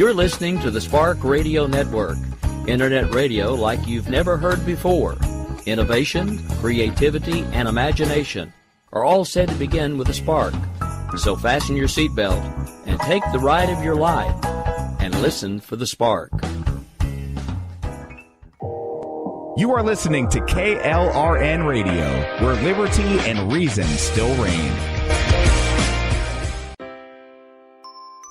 You're listening to the Spark Radio Network, internet radio like you've never heard before. Innovation, creativity, and imagination are all said to begin with a spark. So fasten your seatbelt and take the ride of your life and listen for the spark. You are listening to KLRN Radio, where liberty and reason still reign.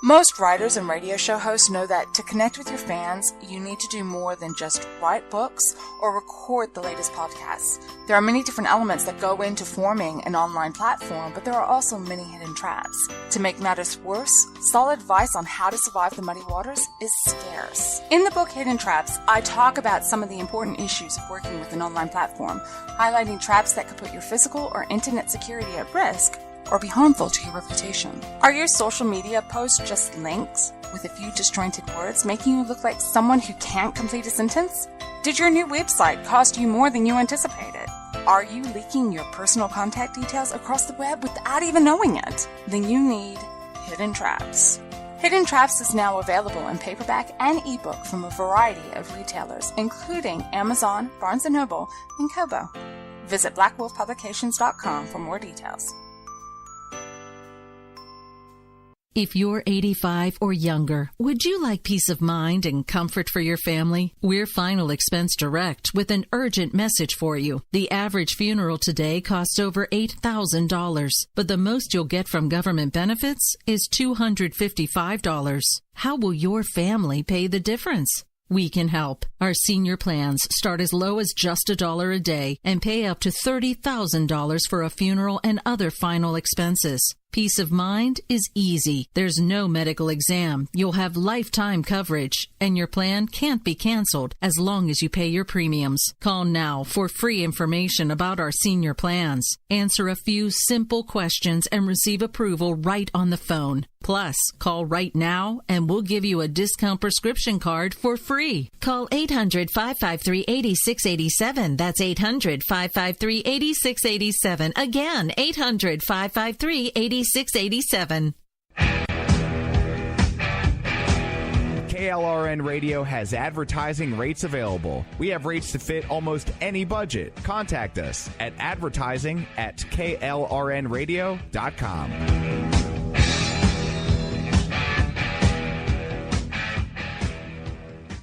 Most writers and radio show hosts know that to connect with your fans, you need to do more than just write books or record the latest podcasts. There are many different elements that go into forming an online platform, but there are also many hidden traps. To make matters worse, solid advice on how to survive the muddy waters is scarce. In the book Hidden Traps, I talk about some of the important issues of working with an online platform, highlighting traps that could put your physical or internet security at risk or be harmful to your reputation. Are your social media posts just links with a few disjointed words, making you look like someone who can't complete a sentence? Did your new website cost you more than you anticipated? Are you leaking your personal contact details across the web without even knowing it? Then you need Hidden Traps. Hidden Traps is now available in paperback and ebook from a variety of retailers, including Amazon, Barnes & Noble, and Kobo. Visit blackwolfpublications.com for more details. If you're 85 or younger, would you like peace of mind and comfort for your family? We're Final Expense Direct with an urgent message for you. The average funeral today costs over $8,000, but the most you'll get from government benefits is $255. How will your family pay the difference? We can help. Our senior plans start as low as just $1 a day and pay up to $30,000 for a funeral and other final expenses. Peace of mind is easy. There's no medical exam. You'll have lifetime coverage, and your plan can't be canceled as long as you pay your premiums. Call now for free information about our senior plans. Answer a few simple questions and receive approval right on the phone. Plus, call right now and we'll give you a discount prescription card for free. Call 800-553-8687. That's 800-553-8687. Again, 800-553-8687. KLRN Radio has advertising rates available. We have rates to fit almost any budget. Contact us at advertising@klrnradio.com.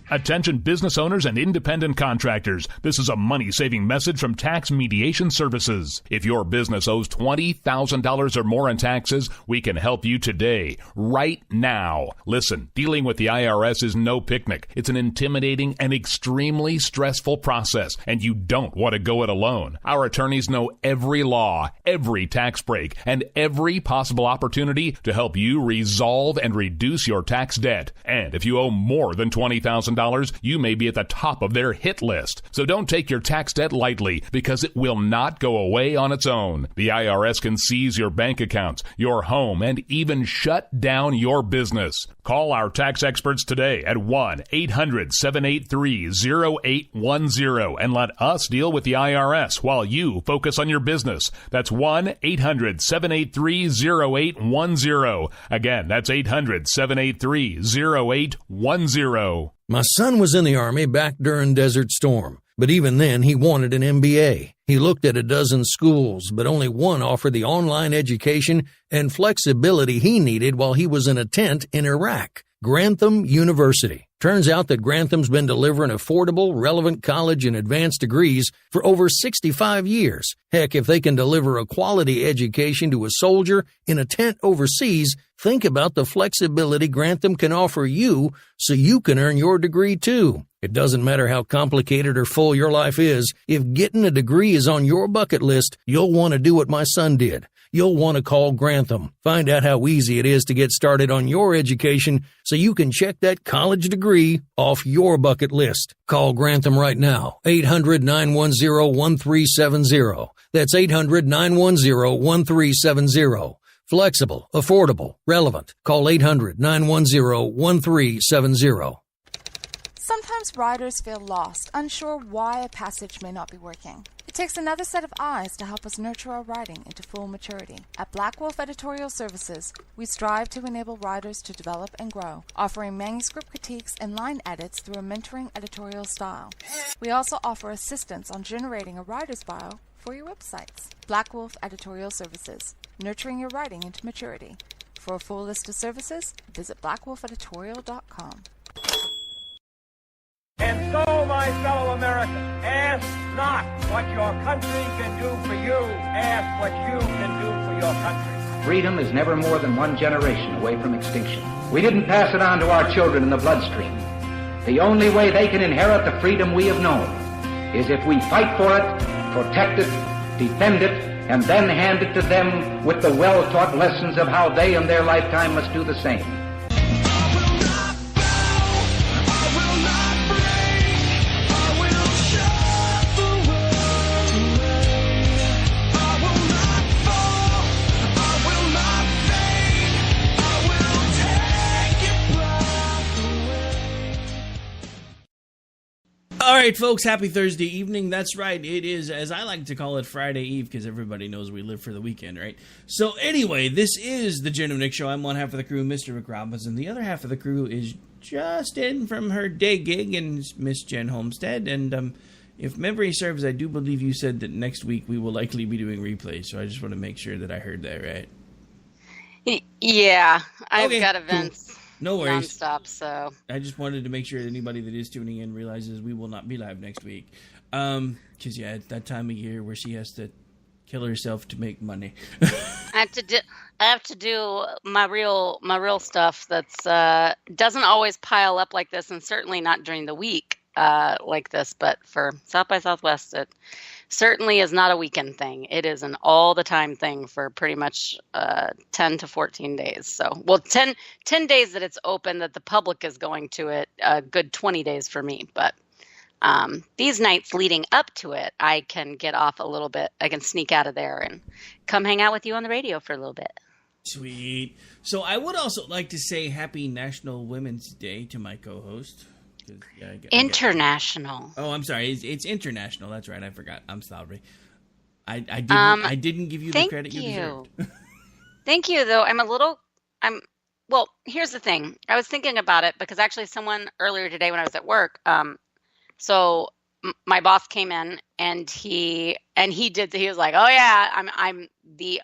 Attention business owners and independent contractors. This is a money-saving message from Tax Mediation Services. If your business owes $20,000 or more in taxes, we can help you today, right now. Listen, dealing with the IRS is no picnic. It's an intimidating and extremely stressful process, and you don't want to go it alone. Our attorneys know every law, every tax break, and every possible opportunity to help you resolve and reduce your tax debt. And if you owe more than $20,000, you may be at the top of their hit list. So don't take your tax debt lightly, because it will not go away on its own. The IRS can seize your bank accounts, your home, and even shut down your business. Call our tax experts today at 1-800-783-0810 and let us deal with the IRS while you focus on your business. That's 1-800-783-0810. Again, that's 800-783-0810. My son was in the Army back during Desert Storm, but even then he wanted an MBA. He looked at a dozen schools, but only one offered the online education and flexibility he needed while he was in a tent in Iraq. Grantham University. Turns out that Grantham's been delivering affordable, relevant college and advanced degrees for over 65 years. Heck, if they can deliver a quality education to a soldier in a tent overseas, think about the flexibility Grantham can offer you so you can earn your degree too. It doesn't matter how complicated or full your life is. If getting a degree is on your bucket list, you'll want to do what my son did. You'll want to call Grantham. Find out how easy it is to get started on your education so you can check that college degree off your bucket list. Call Grantham right now, 800-910-1370. That's 800-910-1370. Flexible, affordable, relevant. Call 800-910-1370. Sometimes riders feel lost, unsure why a passage may not be working. It takes another set of eyes to help us nurture our writing into full maturity. At Black Wolf Editorial Services, we strive to enable writers to develop and grow, offering manuscript critiques and line edits through a mentoring editorial style. We also offer assistance on generating a writer's bio for your websites. Black Wolf Editorial Services, nurturing your writing into maturity. For a full list of services, visit blackwolfeditorial.com. And so, my fellow Americans, ask not what your country can do for you, ask what you can do for your country. Freedom is never more than one generation away from extinction. We didn't pass it on to our children in the bloodstream. The only way they can inherit the freedom we have known is if we fight for it, protect it, defend it, and then hand it to them with the well-taught lessons of how they in their lifetime must do the same. All right, folks, happy Thursday evening. That's right. It is, as I like to call it, Friday Eve, because everybody knows we live for the weekend, right? So anyway, this is the Jen and Nick Show. I'm one half of the crew, Mr. McRobbins, and the other half of the crew is just in from her day gig, and Miss Jen Homestead. And if memory serves, I do believe you said that next week we will likely be doing replays, so I just want to make sure that I heard that right. Yeah, I've got events. Cool. No worries. Nonstop, so. I just wanted to make sure that anybody that is tuning in realizes we will not be live next week. Because, yeah, it's that time of year where she has to kill herself to make money. I have to do my real stuff that's doesn't always pile up like this, and certainly not during the week like this. But for South by Southwest, it certainly is not a weekend thing. It is an all-the-time thing for pretty much 10 to 14 days. So, well, 10 days that it's open, that the public is going to it, a good 20 days for me. But these nights leading up to it, I can get off a little bit. I can sneak out of there and come hang out with you on the radio for a little bit. Sweet. So I would also like to say Happy National Women's Day to my co-host. Yeah, international. Oh, I'm sorry. It's international. That's right. I forgot. I'm sorry. I didn't give you the credit you deserved. Thank you, though. Well, here's the thing. I was thinking about it because actually someone earlier today when I was at work, so my boss came in and he was like, oh yeah, I'm the,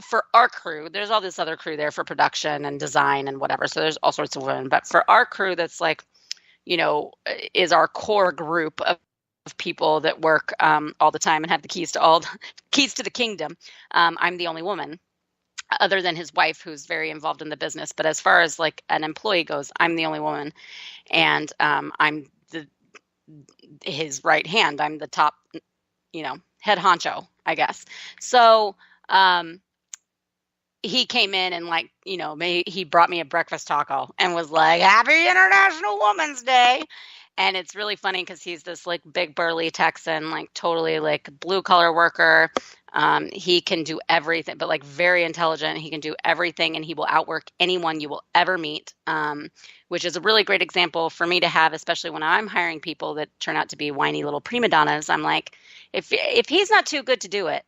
for our crew, there's all this other crew there for production and design and whatever. So there's all sorts of women, but for our crew, that's like, you know, is our core group of people that work all the time and have the keys to the kingdom. I'm the only woman, other than his wife, who's very involved in the business. But as far as like an employee goes, I'm the only woman, and I'm his right hand. I'm the top, head honcho, I guess. So he came in and he brought me a breakfast taco and was like, Happy International Women's Day. And it's really funny because he's this like big burly Texan, like totally like blue collar worker. He can do everything, but like very intelligent. He can do everything and he will outwork anyone you will ever meet, which is a really great example for me to have, especially when I'm hiring people that turn out to be whiny little prima donnas. I'm like, if he's not too good to do it,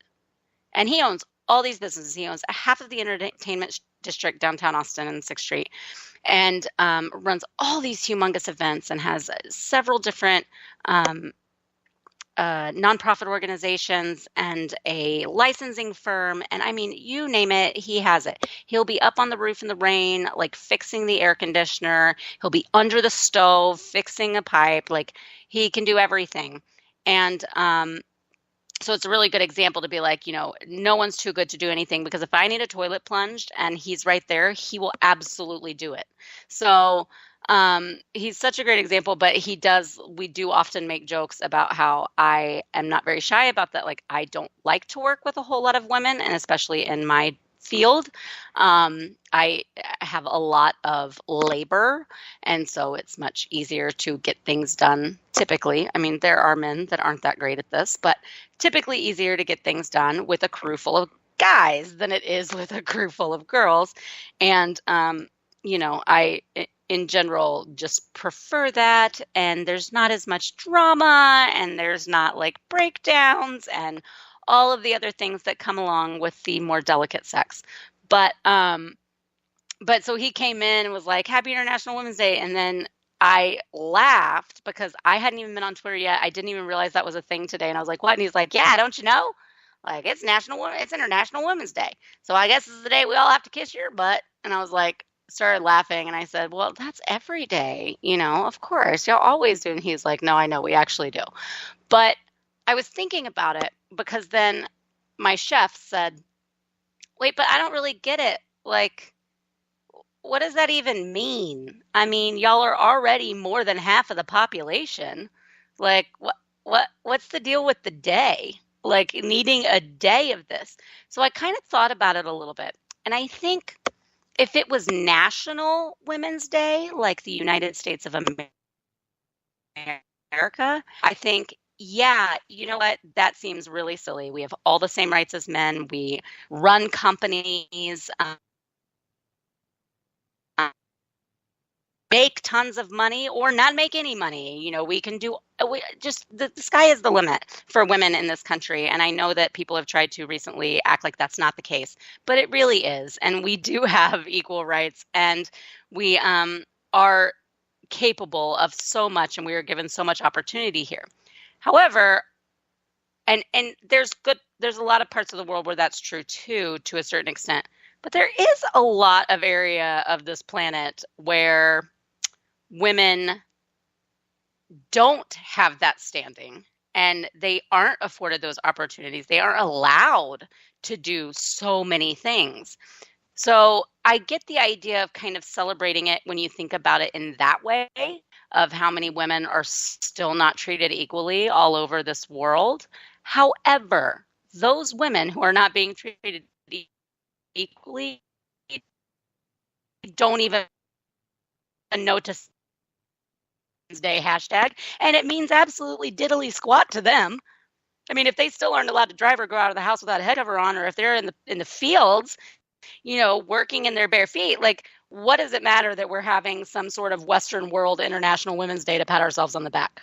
and he owns all these businesses. He owns half of the entertainment district downtown Austin and 6th Street, and runs all these humongous events and has several different nonprofit organizations and a licensing firm. And I mean, you name it, he has it. He'll be up on the roof in the rain, like fixing the air conditioner. He'll be under the stove, fixing a pipe. Like he can do everything. And so it's a really good example to be like, no one's too good to do anything, because if I need a toilet plunged and he's right there, he will absolutely do it. So he's such a great example, but we do often make jokes about how I am not very shy about that. Like, I don't like to work with a whole lot of women, and especially in my field, I have a lot of labor, and so it's much easier to get things done typically. I mean, there are men that aren't that great at this, but typically easier to get things done with a crew full of guys than it is with a crew full of girls. And I in general just prefer that, and there's not as much drama, and there's not like breakdowns and all of the other things that come along with the more delicate sex. But so he came in and was like, Happy International Women's Day. And then I laughed because I hadn't even been on Twitter yet. I didn't even realize that was a thing today. And I was like, what? And he's like, yeah, don't you know? Like, it's International Women's Day. So I guess this is the day we all have to kiss your butt. And I was like, started laughing. And I said, well, that's every day, of course. Y'all always do. And he's like, no, I know, we actually do. But I was thinking about it because then my chef said, wait, but I don't really get it. Like, what does that even mean? I mean, y'all are already more than half of the population. Like, what's the deal with the day? Like, needing a day of this. So I kind of thought about it a little bit. And I think if it was National Women's Day, like the United States of America, I think, yeah, you know what? That seems really silly. We have all the same rights as men. We run companies. Make tons of money or not make any money. We can do the sky is the limit for women in this country. And I know that people have tried to recently act like that's not the case, but it really is. And we do have equal rights, and we are capable of so much, and we are given so much opportunity here. However, and there's a lot of parts of the world where that's true too, to a certain extent. But there is a lot of area of this planet where women don't have that standing, and they aren't afforded those opportunities. They aren't allowed to do so many things. So I get the idea of kind of celebrating it when you think about it in that way, of how many women are still not treated equally all over this world. However, those women who are not being treated equally don't even know to Day hashtag, and it means absolutely diddly squat to them. I mean, if they still aren't allowed to drive or go out of the house without a head cover on, or if they're in the fields, working in their bare feet, like, what does it matter that we're having some sort of Western world International Women's Day to pat ourselves on the back?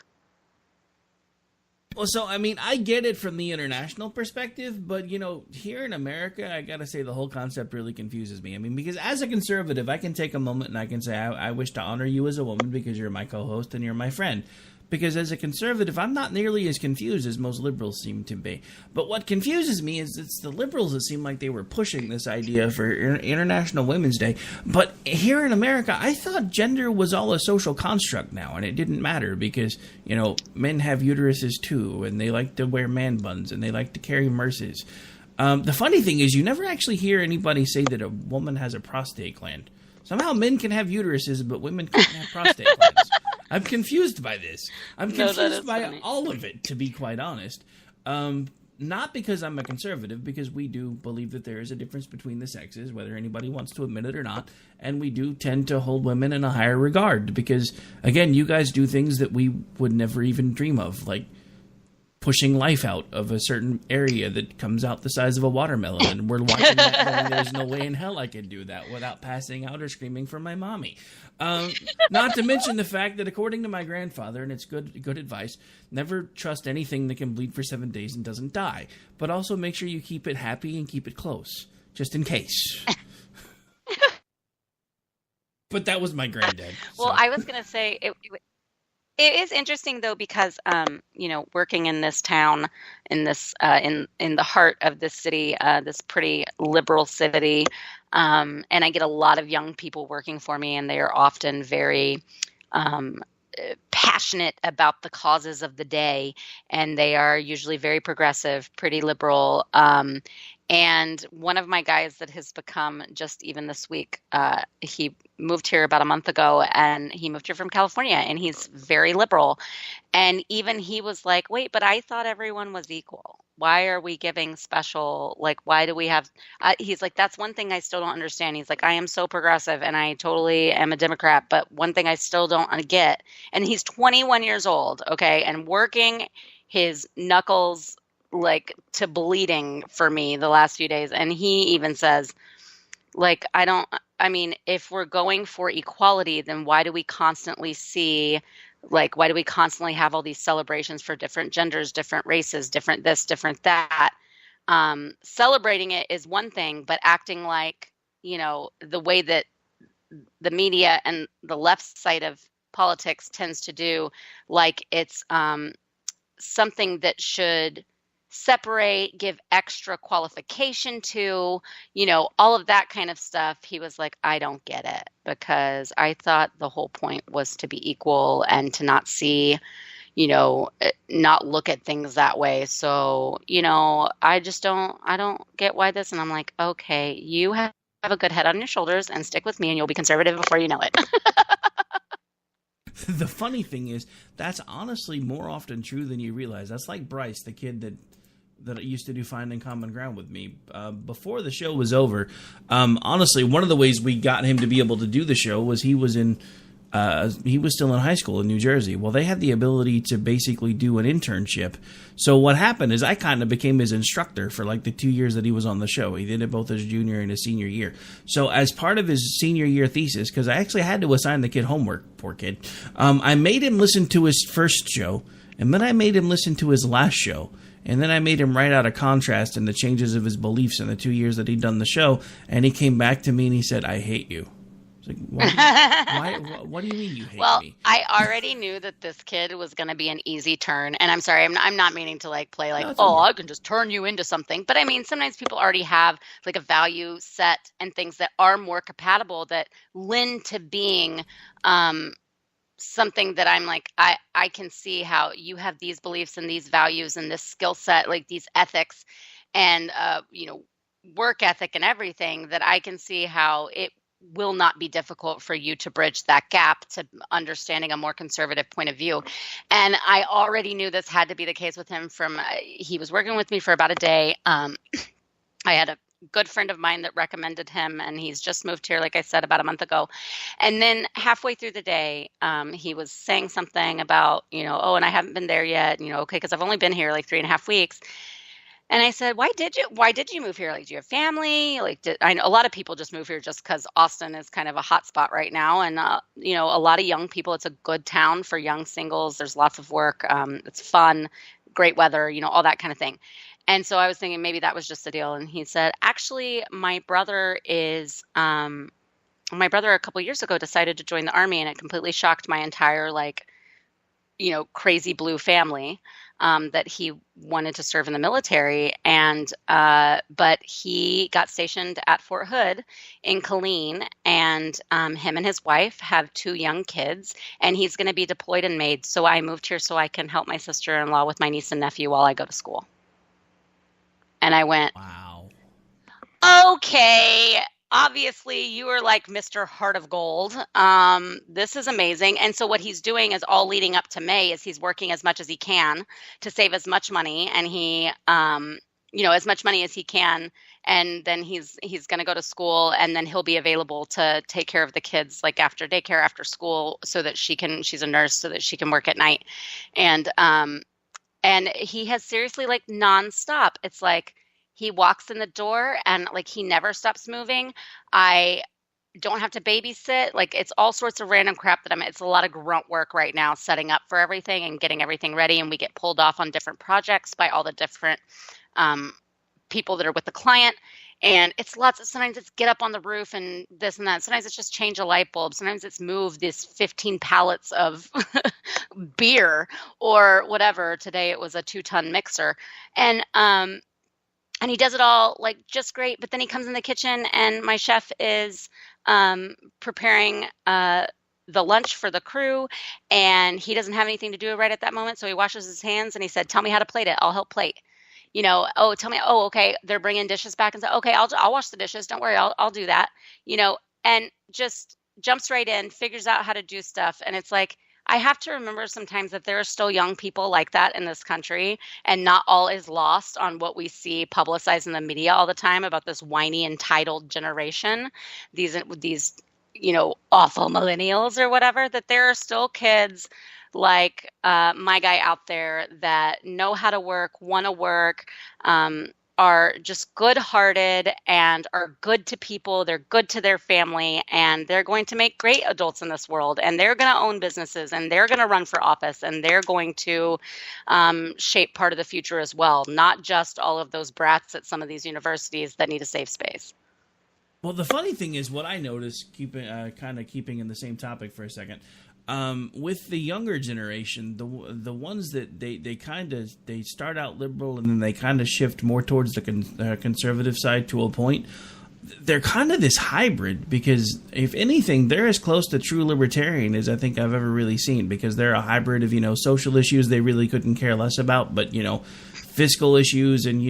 Well, so, I mean, I get it from the international perspective, but, here in America, I gotta say the whole concept really confuses me. I mean, because as a conservative, I can take a moment and I can say, I wish to honor you as a woman because you're my co-host and you're my friend. Because as a conservative, I'm not nearly as confused as most liberals seem to be. But what confuses me is it's the liberals that seem like they were pushing this idea for International Women's Day. But here in America, I thought gender was all a social construct now, and it didn't matter because, men have uteruses too, and they like to wear man buns, and they like to carry merces. The funny thing is you never actually hear anybody say that a woman has a prostate gland. Somehow men can have uteruses, but women can't have prostate glands. I'm confused by this. I'm confused by funny. All of it, to be quite honest. Not because I'm a conservative, because we do believe that there is a difference between the sexes, whether anybody wants to admit it or not. And we do tend to hold women in a higher regard because, again, you guys do things that we would never even dream of, like pushing life out of a certain area that comes out the size of a watermelon. And we're watching that going, there's no way in hell I could do that without passing out or screaming for my mommy. Not to mention the fact that according to my grandfather, and it's good advice, never trust anything that can bleed for 7 days and doesn't die. But also make sure you keep it happy and keep it close, just in case. But that was my granddad. Well, so. I was going to say... It is interesting though because working in this town, in this in the heart of this city, this pretty liberal city, and I get a lot of young people working for me, and they are often very passionate about the causes of the day, and they are usually very progressive, pretty liberal. And one of my guys that has become just even this week, he moved here about a month ago, and he moved here from California, and he's very liberal. And even he was like, wait, but I thought everyone was equal. Why are we giving special, why do we have, he's like, that's one thing I still don't understand. He's like, I am so progressive and I totally am a Democrat, but one thing I still don't get, and he's 21 years old, okay, and working his knuckles to bleeding for me the last few days. And he even says, Like, I mean, if we're going for equality, then why do we constantly see, like, why do we constantly have all these celebrations for different genders, different races, different this, different that? Celebrating it is one thing, but acting like, the way that the media and the left side of politics tends to do, like it's something that should separate, give extra qualification to, all of that kind of stuff. He was like, I don't get it, because I thought the whole point was to be equal and to not see, not look at things that way. So, I don't get why this. And I'm like, okay, you have a good head on your shoulders and stick with me and you'll be conservative before you know it. The funny thing is, that's honestly more often true than you realize. That's like Bryce, the kid that used to do Finding Common Ground with me. Before the show was over, honestly, one of the ways we got him to be able to do the show was he was still in high school in New Jersey. Well, they had the ability to basically do an internship. So what happened is I kind of became his instructor for like the 2 years that he was on the show. He did it both his junior and his senior year. So as part of his senior year thesis, because I actually had to assign the kid homework, poor kid, I made him listen to his first show, and then I made him listen to his last show. And then I made him write out a contrast and the changes of his beliefs in the 2 years that he'd done the show. And he came back to me and he said, I hate you. Like, what do you mean you hate me? Well, I already knew that this kid was going to be an easy turn. And I'm sorry, I'm not meaning to like play like, okay, I can just turn you into something. But I mean, sometimes people already have like a value set and things that are more compatible that lend to being something that I'm like, I can see how you have these beliefs and these values and this skill set, like these ethics and, work ethic and everything, that I can see how it will not be difficult for you to bridge that gap to understanding a more conservative point of view. And I already knew this had to be the case with him he was working with me for about a day. I had a good friend of mine that recommended him, and he's just moved here, like I said, about a month ago. And then halfway through the day, he was saying something about, and I haven't been there yet, okay, because I've only been here like 3.5 weeks. And I said, why did you move here? Like, do you have family? Like, I know a lot of people just move here just because Austin is kind of a hot spot right now. And, a lot of young people, it's a good town for young singles. There's lots of work. It's fun, great weather, all that kind of thing. And so I was thinking maybe that was just the deal. And he said, actually, my brother a couple years ago decided to join the Army, and it completely shocked my entire, crazy blue family. That he wanted to serve in the military, but he got stationed at Fort Hood in Killeen, and him and his wife have 2 young kids, and he's going to be deployed in May. So I moved here so I can help my sister-in-law with my niece and nephew while I go to school. And I went, wow, okay. Obviously, you are like Mr. Heart of Gold. This is amazing. And so what he's doing is all leading up to May is he's working as much as he can to save as much money, and he, as much money as he can. And then he's going to go to school, and then he'll be available to take care of the kids, like after daycare, after school, so that she's a nurse, so that she can work at night. And he has seriously like nonstop. It's like, he walks in the door and like he never stops moving. I don't have to babysit. Like, it's all sorts of random crap it's a lot of grunt work right now, setting up for everything and getting everything ready. And we get pulled off on different projects by all the different people that are with the client. And it's sometimes it's get up on the roof and this and that. Sometimes it's just change a light bulb. Sometimes it's move this 15 pallets of beer or whatever. Today it was a 2-ton mixer. And he does it all like just great. But then he comes in the kitchen and my chef is preparing the lunch for the crew, and he doesn't have anything to do right at that moment. So he washes his hands and he said, tell me how to plate it. I'll help plate. Tell me, okay, they're bringing dishes back, and say, okay, I'll wash the dishes. Don't worry, I'll do that, and just jumps right in, figures out how to do stuff. And it's like, I have to remember sometimes that there are still young people like that in this country, and not all is lost on what we see publicized in the media all the time about this whiny, entitled generation, these awful millennials or whatever, that there are still kids like my guy out there that know how to work, want to work, are just good-hearted and are good to people. They're good to their family, and they're going to make great adults in this world. And they're going to own businesses, and they're going to run for office, and they're going to shape part of the future as well, not just all of those brats at some of these universities that need a safe space. Well, the funny thing is, what I noticed, keeping in the same topic for a second, with the younger generation, the ones that they start out liberal and then they kind of shift more towards the conservative side to a point. They're kind of this hybrid, because if anything, they're as close to true libertarian as I think I've ever really seen, because they're a hybrid of, social issues they really couldn't care less about, but, fiscal issues and,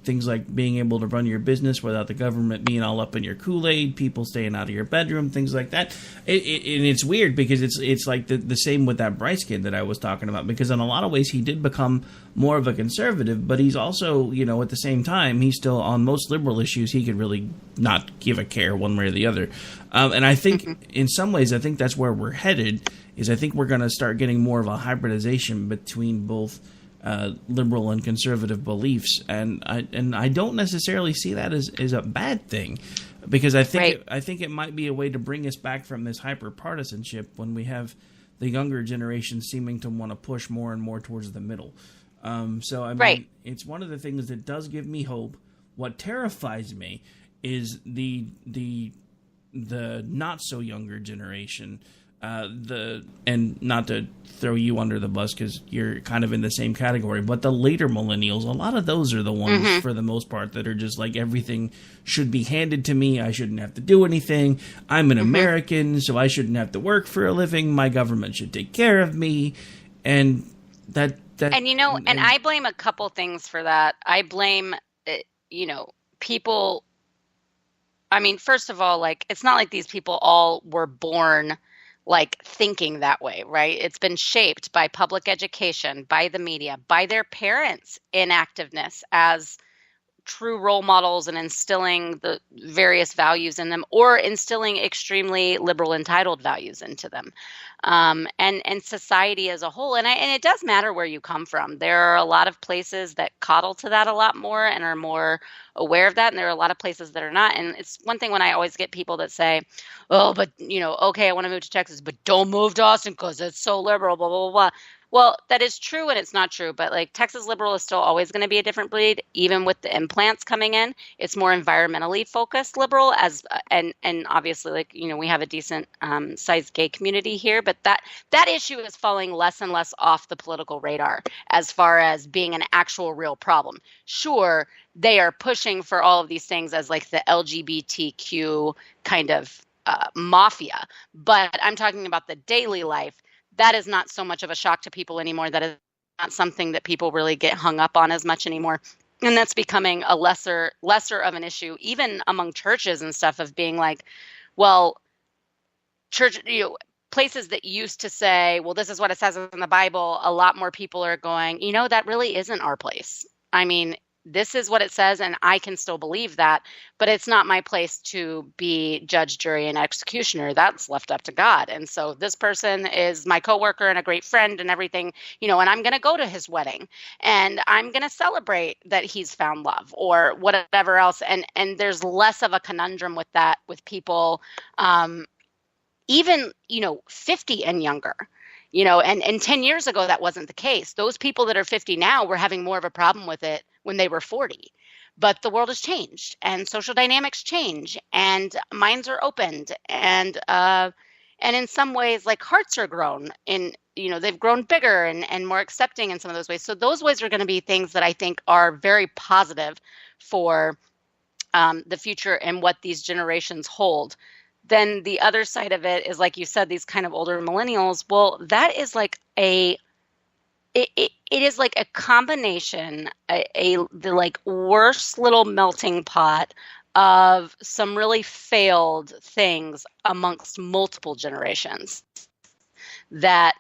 things like being able to run your business without the government being all up in your Kool-Aid, people staying out of your bedroom, things like that. And it's weird because it's like the same with that Bryce kid that I was talking about, because in a lot of ways he did become more of a conservative, but he's also, at the same time, he's still on most liberal issues. He could really not give a care one way or the other. And I think in some ways, I think that's where we're headed, is I think we're going to start getting more of a hybridization between both liberal and conservative beliefs, and I don't necessarily see that as a bad thing, because I think I think it might be a way to bring us back from this hyper partisanship when we have the younger generation seeming to want to push more and more towards the middle. So I mean, it's one of the things that does give me hope. What terrifies me is the not so younger generation. And not to throw you under the bus because you're kind of in the same category, but the later millennials, a lot of those are the ones for the most part that are just like, everything should be handed to me. I shouldn't have to do anything. I'm an American, so I shouldn't have to work for a living. My government should take care of me. And that and I blame a couple things for that. I blame, people. I mean, first of all, like, it's not like these people all were born like thinking that way, right? It's been shaped by public education, by the media, by their parents' inactiveness as true role models and instilling the various values in them, or instilling extremely liberal entitled values into them. And society as a whole. And it does matter where you come from. There are a lot of places that coddle to that a lot more and are more aware of that. And there are a lot of places that are not. And it's one thing when I always get people that say, oh, but, okay, I want to move to Texas, but don't move to Austin because it's so liberal, blah, blah, blah, blah. Well, that is true and it's not true, but like Texas liberal is still always going to be a different breed, even with the implants coming in. It's more environmentally focused liberal, and obviously, like, we have a decent sized gay community here, but that issue is falling less and less off the political radar as far as being an actual real problem. Sure, they are pushing for all of these things as like the LGBTQ kind of mafia, but I'm talking about the daily life. That is not so much of a shock to people anymore. That is not something that people really get hung up on as much anymore. And that's becoming a lesser of an issue, even among churches and stuff, of being like, well, church, places that used to say, well, this is what it says in the Bible. A lot more people are going, that really isn't our place. I mean, this is what it says, and I can still believe that, but it's not my place to be judge, jury, and executioner. That's left up to God. And so this person is my coworker and a great friend and everything, and I'm going to go to his wedding and I'm going to celebrate that he's found love or whatever else. And there's less of a conundrum with that with people, even, 50 and younger. And 10 years ago, that wasn't the case. Those people that are 50 now were having more of a problem with it when they were 40. But the world has changed and social dynamics change and minds are opened and in some ways, like, hearts are grown they've grown bigger and more accepting in some of those ways. So those ways are going to be things that I think are very positive for the future and what these generations hold. Then the other side of it is, like you said, these kind of older millennials. Well, that is like it is like a combination, the like worst little melting pot of some really failed things amongst multiple generations that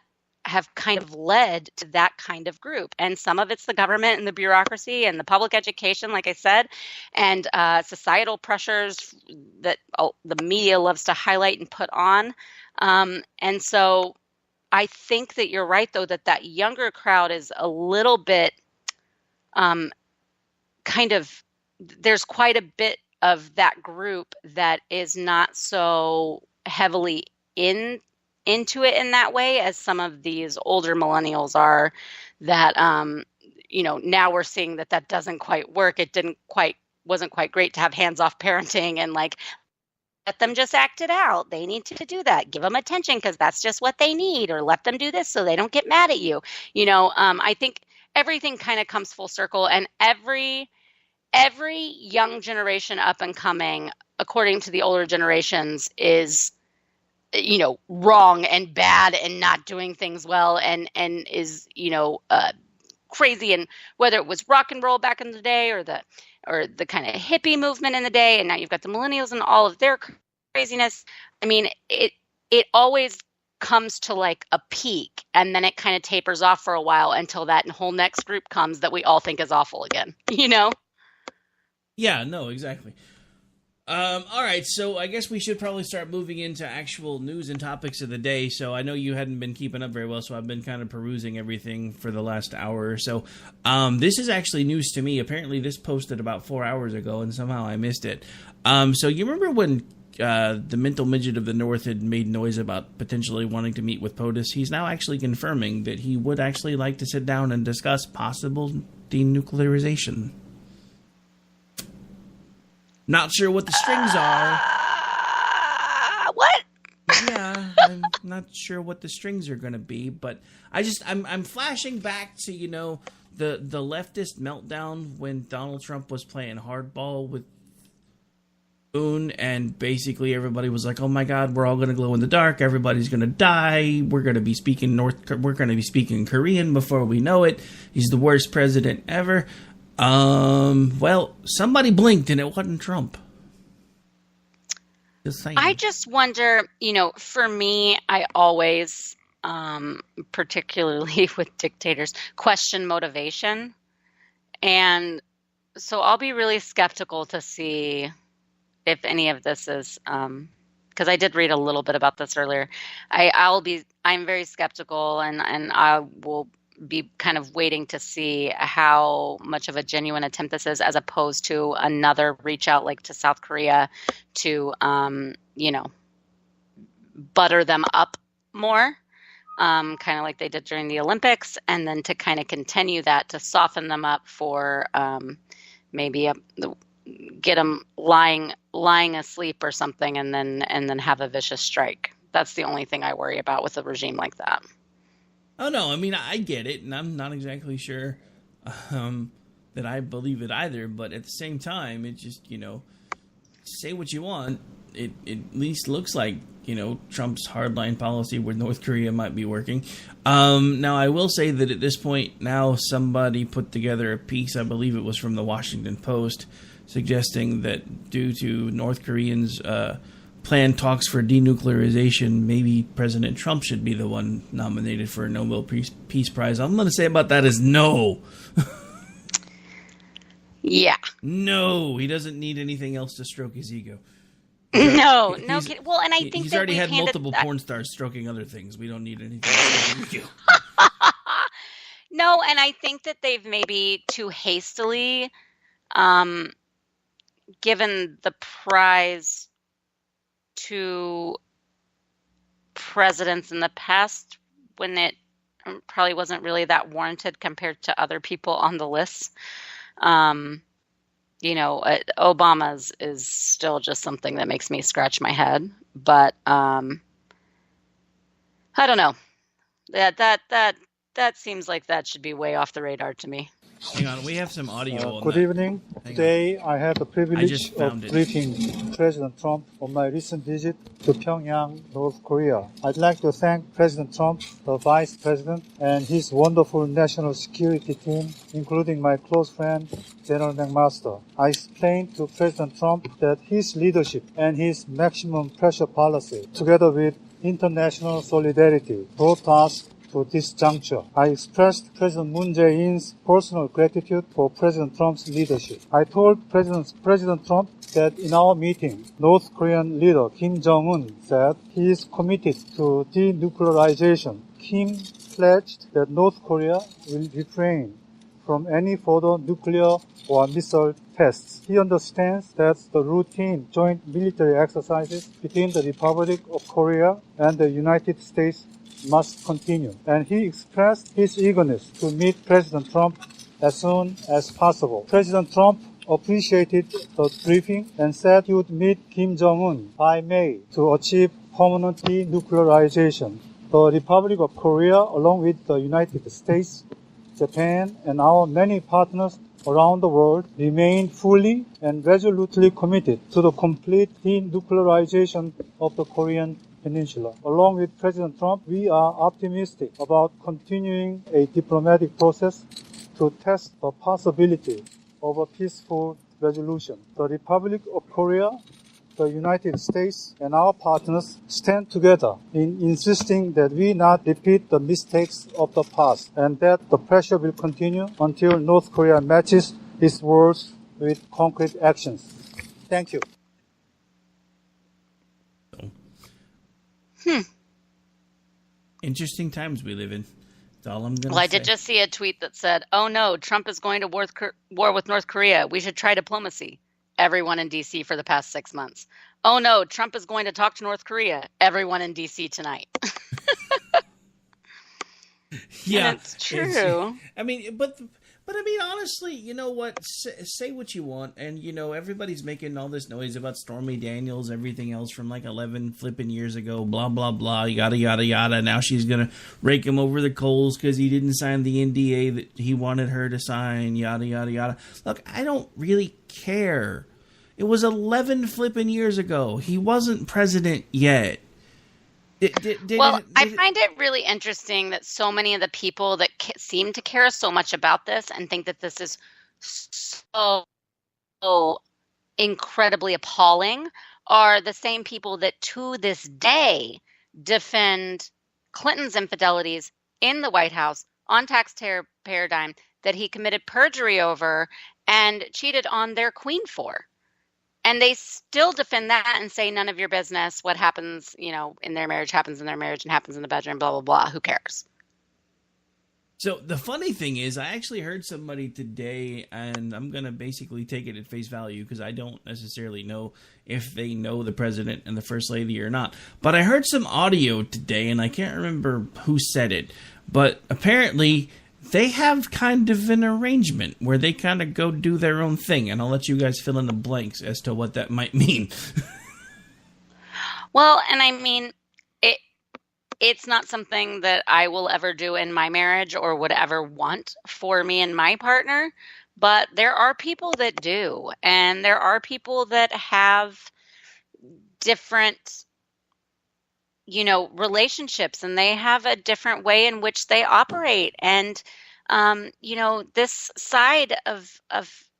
have kind of led to that kind of group. And some of it's the government and the bureaucracy and the public education, like I said, and societal pressures that the media loves to highlight and put on. And so I think that you're right, though, that younger crowd is a little bit there's quite a bit of that group that is not so heavily into it in that way as some of these older millennials are, that now we're seeing that doesn't quite work. It wasn't quite great to have hands-off parenting and like let them just act it out. They need to do that. Give them attention because that's just what they need, or let them do this so they don't get mad at you. I think everything kind of comes full circle, and every young generation up and coming, according to the older generations, is wrong and bad and not doing things well and is crazy. And whether it was rock and roll back in the day or the kind of hippie movement in the day, and now you've got the millennials and all of their craziness. I mean, it always comes to like a peak, and then it kind of tapers off for a while until that whole next group comes that we all think is awful again. Yeah, no, exactly. All right, so I guess we should probably start moving into actual news and topics of the day. So I know you hadn't been keeping up very well, so I've been kind of perusing everything for the last hour or so. This is actually news to me. Apparently this posted about 4 hours ago, and somehow I missed it. So you remember when the mental midget of the North had made noise about potentially wanting to meet with POTUS? He's now actually confirming that he would actually like to sit down and discuss possible denuclearization. Not sure what the strings are. What? Yeah, I'm not sure what the strings are going to be, but I'm flashing back to, the leftist meltdown when Donald Trump was playing hardball with Boone, and basically everybody was like, "Oh my God, we're all going to glow in the dark. Everybody's going to die. We're going to be speaking Korean before we know it. He's the worst president ever." Well, somebody blinked and it wasn't Trump. Just saying. I just wonder, for me, I always, particularly with dictators, question motivation. And so I'll be really skeptical to see if any of this is, because I did read a little bit about this earlier. I'm very skeptical, and I will be kind of waiting to see how much of a genuine attempt this is, as opposed to another reach out like to South Korea to, butter them up more, kind of like they did during the Olympics, and then to kind of continue that to soften them up for maybe get them lying asleep or something, and then have a vicious strike. That's the only thing I worry about with a regime like that. Oh, no, I mean, I get it, and I'm not exactly sure that I believe it either, but at the same time, it just, say what you want. It at least looks like, Trump's hardline policy with North Korea might be working. Now, I will say that at this point, now somebody put together a piece, I believe it was from the Washington Post, suggesting that due to North Koreans' planned talks for denuclearization, maybe President Trump should be the one nominated for a Nobel Peace Prize. All I'm going to say about that is no. Yeah. No, he doesn't need anything else to stroke his ego. No kidding. Well, and I think he's already had multiple porn stars stroking other things. We don't need anything else to ego. No, and I think that they've maybe too hastily given the prize to presidents in the past when it probably wasn't really that warranted compared to other people on the list. Obama's is still just something that makes me scratch my head, but I don't know. That seems like that should be way off the radar to me. Hang on, we have some audio. Good evening. Today I had the privilege of greeting President Trump on my recent visit to Pyongyang, North Korea. I'd like to thank President Trump, the Vice President, and his wonderful national security team, including my close friend, General McMaster. I explained to President Trump that his leadership and his maximum pressure policy, together with international solidarity, brought us to this juncture. I expressed President Moon Jae-in's personal gratitude for President Trump's leadership. I told President Trump that in our meeting, North Korean leader Kim Jong-un said he is committed to denuclearization. Kim pledged that North Korea will refrain from any further nuclear or missile tests. He understands that the routine joint military exercises between the Republic of Korea and the United States must continue. And he expressed his eagerness to meet President Trump as soon as possible. President Trump appreciated the briefing and said he would meet Kim Jong-un by May to achieve permanent denuclearization. The Republic of Korea, along with the United States, Japan, and our many partners around the world, remain fully and resolutely committed to the complete denuclearization of the Korean Peninsula. Along with President Trump, we are optimistic about continuing a diplomatic process to test the possibility of a peaceful resolution. The Republic of Korea, the United States, and our partners stand together in insisting that we not repeat the mistakes of the past and that the pressure will continue until North Korea matches its words with concrete actions. Thank you. Interesting times we live in. That's all I'm going to say. Well, I did just see a tweet that said, "Oh no, Trump is going to war with North Korea. We should try diplomacy." Everyone in D.C. for the past 6 months. "Oh no, Trump is going to talk to North Korea." Everyone in D.C. tonight. Yeah, and it's true. I mean, but I mean, honestly, you know what? Say what you want, and you know everybody's making all this noise about Stormy Daniels, everything else from like 11 flipping years ago, blah blah blah, yada yada yada. Now she's gonna rake him over the coals because he didn't sign the NDA that he wanted her to sign, yada yada yada. Look, I don't really care. It was 11 flipping years ago. He wasn't president yet. I find it really interesting that so many of the people that seem to care so much about this and think that this is so incredibly appalling are the same people that to this day defend Clinton's infidelities in the White House on taxpayer paradigm that he committed perjury over and cheated on their queen for. And they still defend that and say none of your business. What happens, you know, in their marriage happens in their marriage and happens in the bedroom, blah, blah, blah. Who cares? So the funny thing is, I actually heard somebody today, and I'm going to basically take it at face value because I don't necessarily know if they know the president and the first lady or not. But I heard some audio today, and I can't remember who said it. But apparently they have kind of an arrangement where they kind of go do their own thing, and I'll let you guys fill in the blanks as to what that might mean. Well, and I mean, it's not something that I will ever do in my marriage or would ever want for me and my partner, but there are people that do, and there are people that have different, you know, relationships, and they have a different way in which they operate. And, you know, this side of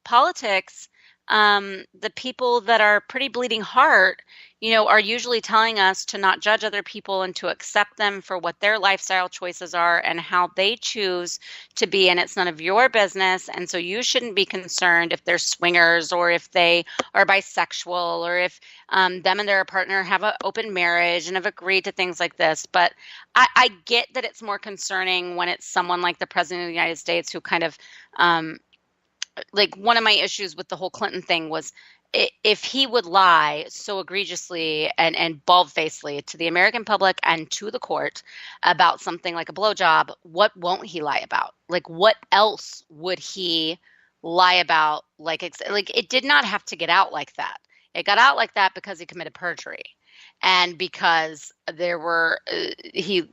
politics, the people that are pretty bleeding heart, you know, are usually telling us to not judge other people and to accept them for what their lifestyle choices are and how they choose to be. And it's none of your business. And so you shouldn't be concerned if they're swingers or if they are bisexual or if them and their partner have an open marriage and have agreed to things like this. But I get that it's more concerning when it's someone like the president of the United States who kind of, like one of my issues with the whole Clinton thing was if he would lie so egregiously and bald-facedly to the American public and to the court about something like a blowjob, what won't he lie about? Like, what else would he lie about? Like it did not have to get out like that. It got out like that because he committed perjury and because there were he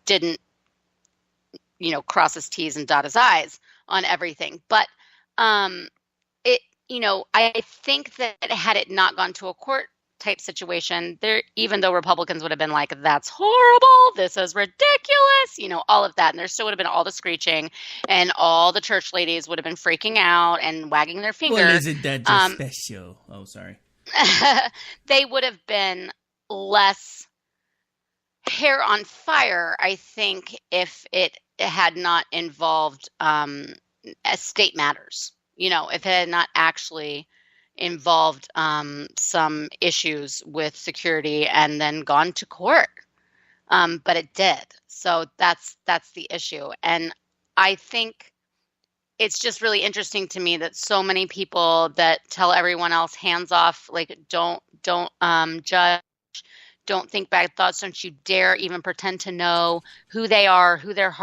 didn't, you know, cross his T's and dot his I's on everything. But you know, I think that had it not gone to a court type situation, there, even though Republicans would have been like, "That's horrible, this is ridiculous," you know, all of that, and there still would have been all the screeching, and all the church ladies would have been freaking out and wagging their finger. Well, isn't that just special? Oh, sorry. They would have been less hair on fire, I think, if it had not involved state matters. You know, if it had not actually involved some issues with security and then gone to court, but it did. So that's the issue. And I think it's just really interesting to me that so many people that tell everyone else hands off, like don't judge, don't think bad thoughts, don't you dare even pretend to know who they are,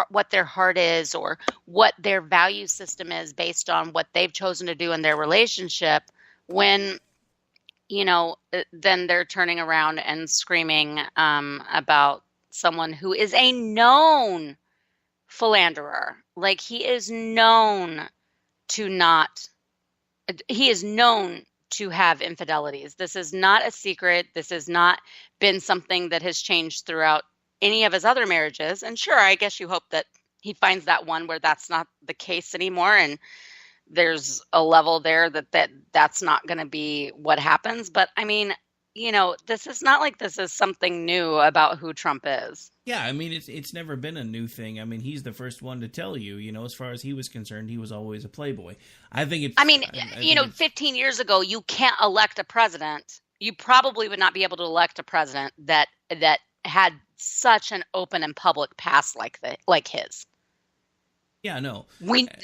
what their heart is, or what their value system is based on what they've chosen to do in their relationship, when then they're turning around and screaming about someone who is a known philanderer. Like, he is known to have infidelities. This is not a secret. This has not been something that has changed throughout any of his other marriages. And sure, I guess you hope that he finds that one where that's not the case anymore, and there's a level there that's not going to be what happens. But I mean, this is not like this is something new about who Trump is. Yeah, I mean, it's never been a new thing. I mean, he's the first one to tell you, as far as he was concerned, he was always a playboy. I think it's... I mean, 15 years ago, you can't elect a president. You probably would not be able to elect a president that had such an open and public past like his. Yeah, no.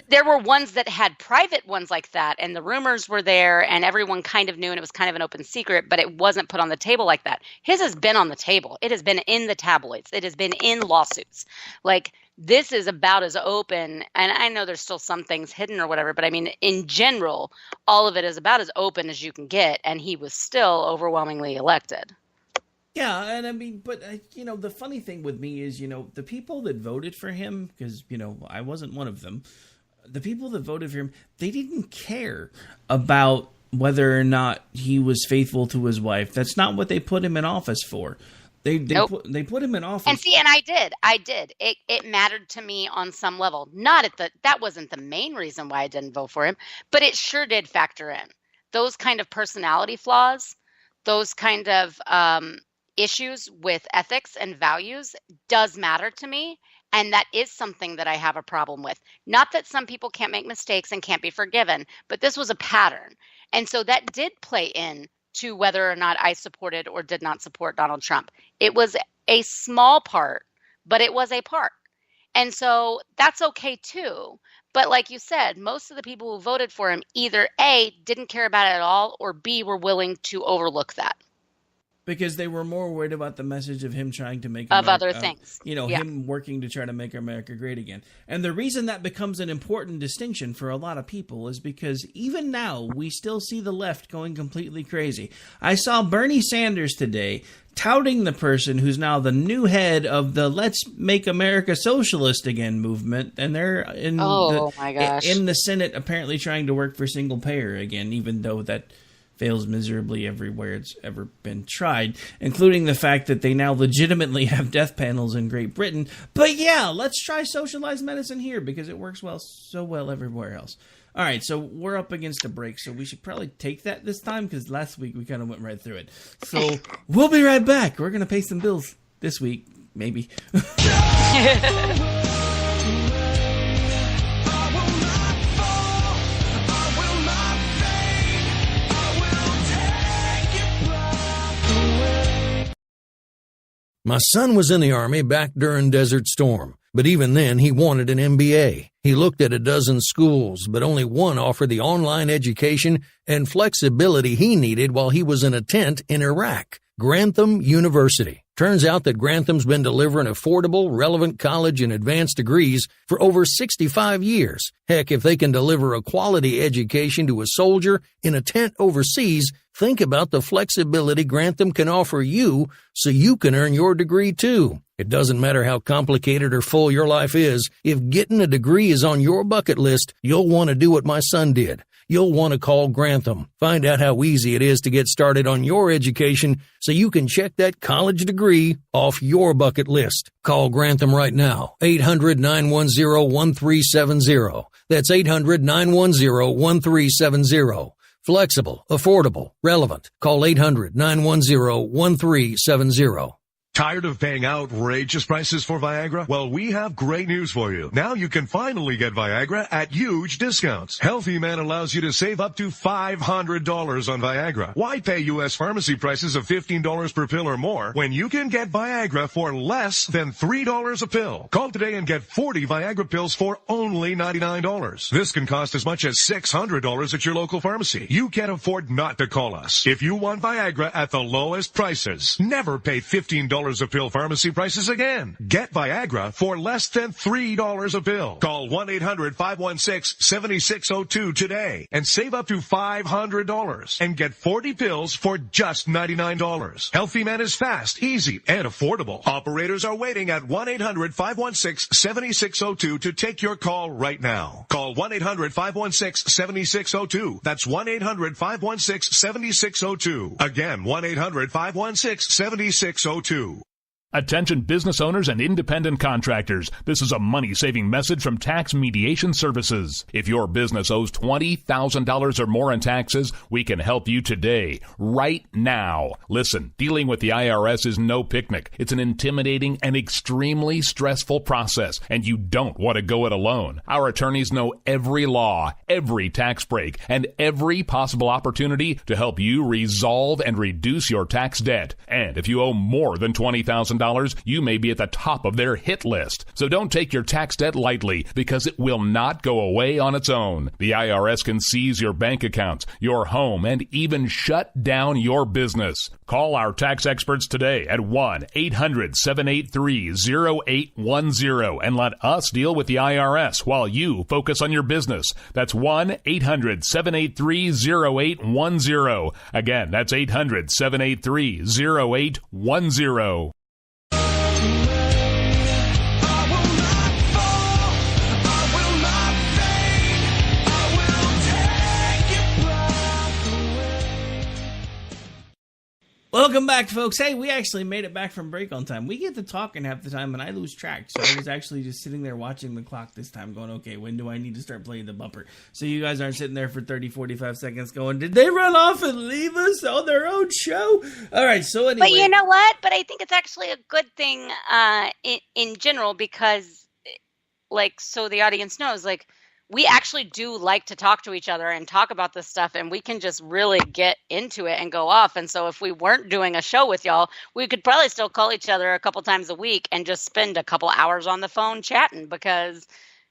There were ones that had private ones like that, and the rumors were there, and everyone kind of knew, and it was kind of an open secret, but it wasn't put on the table like that. His has been on the table. It has been in the tabloids. It has been in lawsuits. Like, this is about as open, and I know there's still some things hidden or whatever, but I mean, in general, all of it is about as open as you can get, and he was still overwhelmingly elected. Yeah, and I mean, but, the funny thing with me is, the people that voted for him, because, I wasn't one of them, the people that voted for him, they didn't care about whether or not he was faithful to his wife. That's not what they put him in office for. They put him in office. And see, and I did. It mattered to me on some level. That wasn't the main reason why I didn't vote for him, but it sure did factor in. Those kind of personality flaws, those kind of issues with ethics and values does matter to me, and that is something that I have a problem with. Not that some people can't make mistakes and can't be forgiven, but this was a pattern, and so that did play in to whether or not I supported or did not support Donald Trump. It was a small part, but it was a part, and so that's okay too. But like you said, most of the people who voted for him either A, didn't care about it at all, or B, were willing to overlook that. Because they were more worried about the message of him trying to make America, other things. Him working to try to make America great again. And the reason that becomes an important distinction for a lot of people is because even now we still see the left going completely crazy. I saw Bernie Sanders today touting the person who's now the new head of the Let's Make America Socialist Again movement, and they're in the Senate apparently trying to work for single payer again, even though that fails miserably everywhere it's ever been tried, including the fact that they now legitimately have death panels in Great Britain. But yeah, let's try socialized medicine here because it works so well everywhere else. All right, so we're up against a break, so we should probably take that this time because last week we kind of went right through it. So we'll be right back. We're going to pay some bills this week, maybe. My son was in the Army back during Desert Storm, but even then he wanted an MBA. He looked at a dozen schools, but only one offered the online education and flexibility he needed while he was in a tent in Iraq. Grantham University. Turns out that Grantham's been delivering affordable, relevant college and advanced degrees for over 65 years. Heck, if they can deliver a quality education to a soldier in a tent overseas, think about the flexibility Grantham can offer you so you can earn your degree too. It doesn't matter how complicated or full your life is. If getting a degree is on your bucket list, you'll want to do what my son did. You'll want to call Grantham. Find out how easy it is to get started on your education so you can check that college degree off your bucket list. Call Grantham right now. 800-910-1370. That's 800-910-1370. Flexible, affordable, relevant. Call 800-910-1370. Tired of paying outrageous prices for Viagra? Well, we have great news for you. Now you can finally get Viagra at huge discounts. Healthy Man allows you to save up to $500 on Viagra. Why pay U.S. pharmacy prices of $15 per pill or more when you can get Viagra for less than $3 a pill? Call today and get 40 Viagra pills for only $99. This can cost as much as $600 at your local pharmacy. You can't afford not to call us. If you want Viagra at the lowest prices, never pay $15 a pill pharmacy prices again. Get Viagra for less than $3 a pill. Call 1-800-516-7602 today and save up to $500 and get 40 pills for just $99. Healthy Man is fast, easy, and affordable. Operators are waiting at 1-800-516-7602 to take your call right now. Call 1-800-516-7602. That's 1-800-516-7602. Again, 1-800-516-7602. Attention business owners and independent contractors. This is a money-saving message from Tax Mediation Services. If your business owes $20,000 or more in taxes, we can help you today, right now. Listen, dealing with the IRS is no picnic. It's an intimidating and extremely stressful process, and you don't want to go it alone. Our attorneys know every law, every tax break, and every possible opportunity to help you resolve and reduce your tax debt. And if you owe more than $20,000, you may be at the top of their hit list. So don't take your tax debt lightly, because it will not go away on its own. The IRS can seize your bank accounts, your home, and even shut down your business. Call our tax experts today at 1-800-783-0810 and let us deal with the IRS while you focus on your business. That's 1-800-783-0810. Again, that's 800-783-0810. Welcome back, folks. Hey, we actually made it back from break on time. We get to talking half the time, and I lose track. So I was actually just sitting there watching the clock this time going, okay, when do I need to start playing the bumper? So you guys aren't sitting there for 30, 45 seconds going, did they run off and leave us on their own show? All right, so anyway. But you know what? But I think it's actually a good thing in general because, like, so the audience knows, like, we actually do like to talk to each other and talk about this stuff, and we can just really get into it and go off. And so if we weren't doing a show with y'all, we could probably still call each other a couple times a week and just spend a couple hours on the phone chatting, because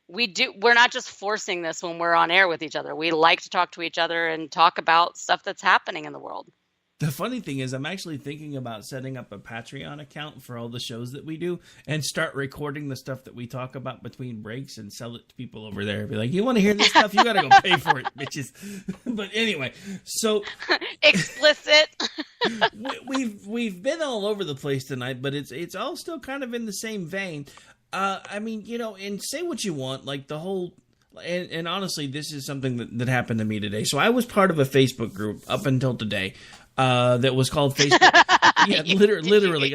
we're not just forcing this when we're on air with each other. We like to talk to each other and talk about stuff that's happening in the world. The funny thing is, I'm actually thinking about setting up a Patreon account for all the shows that we do and start recording the stuff that we talk about between breaks and sell it to people over there. Be like, you want to hear this stuff? You got to go pay for it, bitches. But anyway, so explicit. we've been all over the place tonight, but it's all still kind of in the same vein. I mean, you know, and say what you want, like the whole. And honestly, this is something that happened to me today. So I was part of a Facebook group up until today. That was called Facebook. Yeah, literally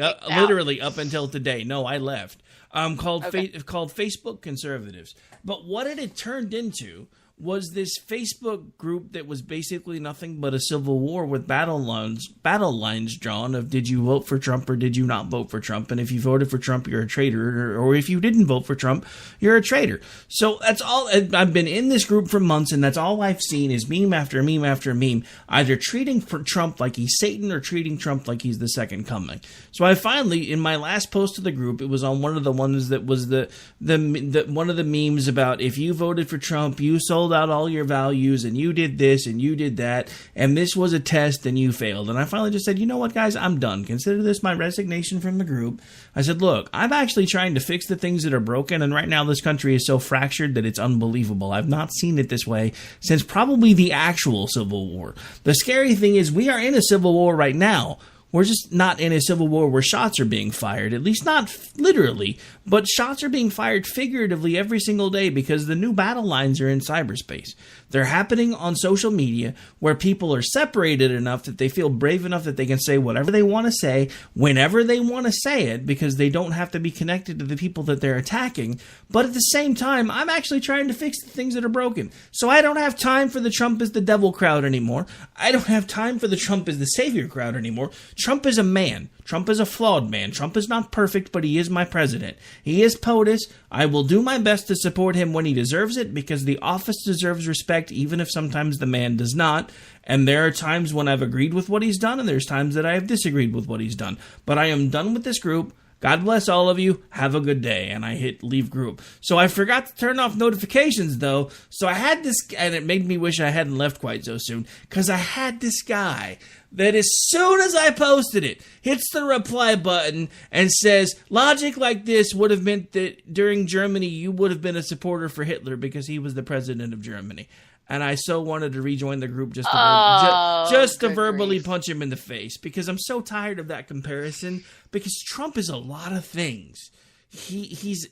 up until today. No, I left. Called Facebook Conservatives. But what it had turned into was this Facebook group that was basically nothing but a civil war with battle lines drawn of did you vote for Trump or did you not vote for Trump? And if you voted for Trump, you're a traitor, or if you didn't vote for Trump, you're a traitor. So that's all. I've been in this group for months, and that's all I've seen is meme after meme after meme, either treating Trump like he's Satan or treating Trump like he's the second coming. So I finally, in my last post of the group, it was on one of the ones that was the one of the memes about if you voted for Trump, you sold out all your values and you did this and you did that and this was a test and you failed. And I finally just said, you know what, guys, I'm done. Consider this my resignation from the group. I said, look, I'm actually trying to fix the things that are broken, and right now this country is so fractured that it's unbelievable. I've not seen it this way since probably the actual Civil War. The scary thing is we are in a civil war right now. We're just not in a civil war where shots are being fired, at least not literally, but shots are being fired figuratively every single day because the new battle lines are in cyberspace. They're happening on social media where people are separated enough that they feel brave enough that they can say whatever they want to say, whenever they want to say it, because they don't have to be connected to the people that they're attacking. But at the same time, I'm actually trying to fix the things that are broken. So I don't have time for the Trump is the devil crowd anymore. I don't have time for the Trump is the savior crowd anymore. Trump is a man. Trump is a flawed man. Trump is not perfect, but he is my president. He is POTUS. I will do my best to support him when he deserves it, because the office deserves respect, even if sometimes the man does not. And there are times when I've agreed with what he's done, and there's times that I have disagreed with what he's done. But I am done with this group. God bless all of you. Have a good day. And I hit leave group. So I forgot to turn off notifications, though. So I had this, and it made me wish I hadn't left quite so soon, because I had this guy that as soon as I posted it, hits the reply button and says, logic like this would have meant that during Germany, you would have been a supporter for Hitler because he was the president of Germany. And I so wanted to rejoin the group just to verbally punch him in the face, because I'm so tired of that comparison. Because Trump is a lot of things. He's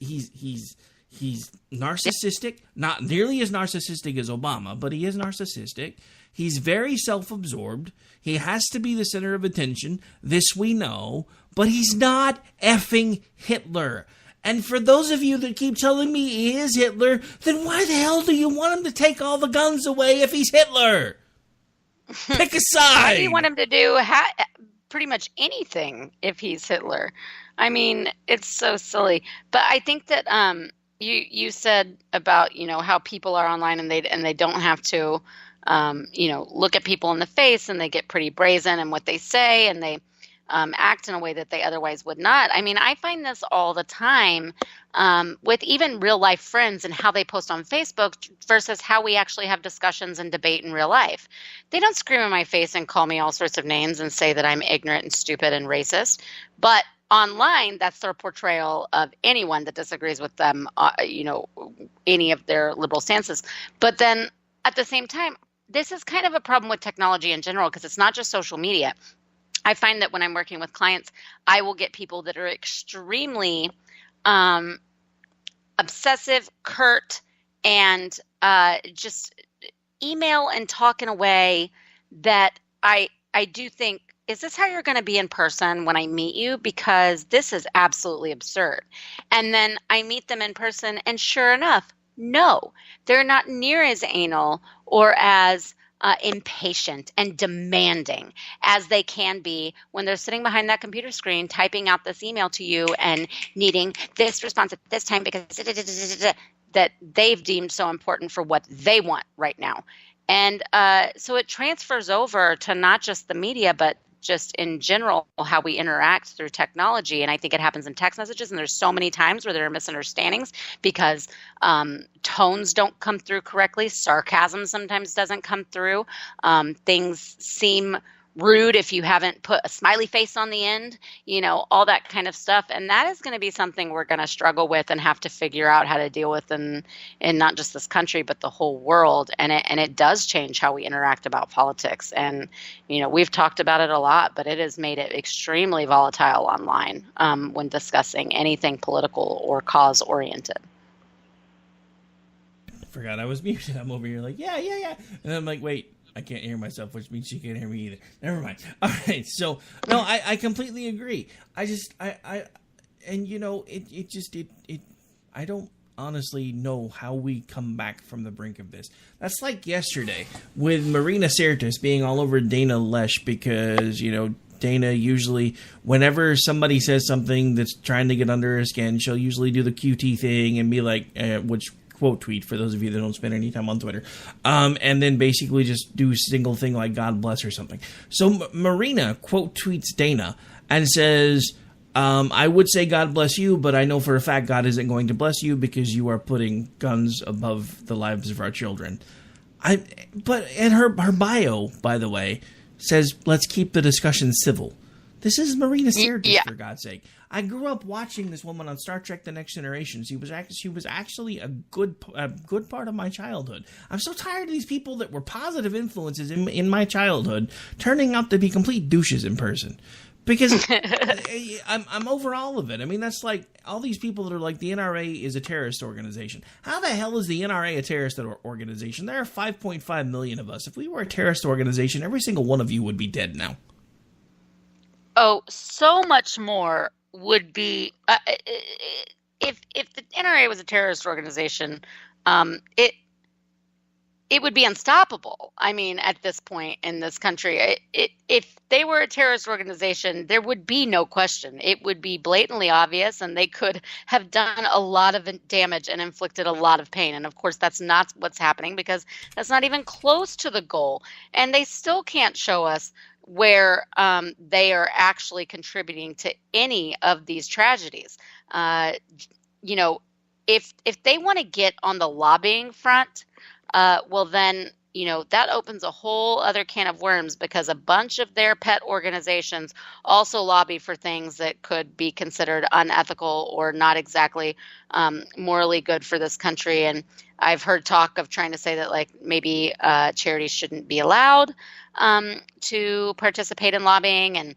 narcissistic, not nearly as narcissistic as Obama, but he is narcissistic. He's very self-absorbed. He has to be the center of attention. This we know, but he's not effing Hitler. And for those of you that keep telling me he is Hitler, then why the hell do you want him to take all the guns away if he's Hitler? Pick a side. Why do you want him to do pretty much anything if he's Hitler? I mean, it's so silly. But I think that you said about, how people are online and they don't have to look at people in the face, and they get pretty brazen in what they say, and they act in a way that they otherwise would not. I mean, I find this all the time with even real life friends and how they post on Facebook versus how we actually have discussions and debate in real life. They don't scream in my face and call me all sorts of names and say that I'm ignorant and stupid and racist. But online, that's their portrayal of anyone that disagrees with them, any of their liberal stances. But then at the same time, this is kind of a problem with technology in general, because it's not just social media. I find that when I'm working with clients, I will get people that are extremely obsessive, curt, and just email and talk in a way that I do think, is this how you're going to be in person when I meet you? Because this is absolutely absurd. And then I meet them in person, and sure enough, no, they're not near as anal or as impatient and demanding as they can be when they're sitting behind that computer screen typing out this email to you and needing this response at this time because that they've deemed so important for what they want right now. And so it transfers over to not just the media, but just in general, how we interact through technology. And I think it happens in text messages. And there's so many times where there are misunderstandings because tones don't come through correctly. Sarcasm sometimes doesn't come through. Things seem rude if you haven't put a smiley face on the end, all that kind of stuff. And that is going to be something we're going to struggle with and have to figure out how to deal with in not just this country, but the whole world. And it does change how we interact about politics. And, we've talked about it a lot, but it has made it extremely volatile online when discussing anything political or cause oriented. I forgot I was muted. I'm over here like, yeah. And I'm like, wait. I can't hear myself, which means she can't hear me either. Never mind. All right. So, no, I completely agree. I don't honestly know how we come back from the brink of this. That's like yesterday with Marina Sirtis being all over Dana Loesch because, Dana usually, whenever somebody says something that's trying to get under her skin, she'll usually do the QT thing and be like, which quote tweet for those of you that don't spend any time on Twitter, and then basically just do a single thing like God bless or something. So Marina quote tweets Dana and says, I would say God bless you, but I know for a fact God isn't going to bless you because you are putting guns above the lives of our children. But her bio, by the way, says let's keep the discussion civil. This is Marina Sirtis, for God's sake. I grew up watching this woman on Star Trek: The Next Generation. She was actually a good part of my childhood. I'm so tired of these people that were positive influences in my childhood turning out to be complete douches in person. Because I'm over all of it. I mean, that's like all these people that are like the NRA is a terrorist organization. How the hell is the NRA a terrorist organization? There are 5.5 million of us. If we were a terrorist organization, every single one of you would be dead now. Oh, so much more would be if the NRA was a terrorist organization, it would be unstoppable. I mean, at this point in this country, if they were were a terrorist organization, there would be no question. It would be blatantly obvious, and they could have done a lot of damage and inflicted a lot of pain. And of course, that's not what's happening, because that's not even close to the goal. And they still can't show us where they are actually contributing to any of these tragedies. You know, if they want to get on the lobbying front, well then, you know, that opens a whole other can of worms, because a bunch of their pet organizations also lobby for things that could be considered unethical or not exactly morally good for this country. And I've heard talk of trying to say that, like, maybe charities shouldn't be allowed to participate in lobbying. And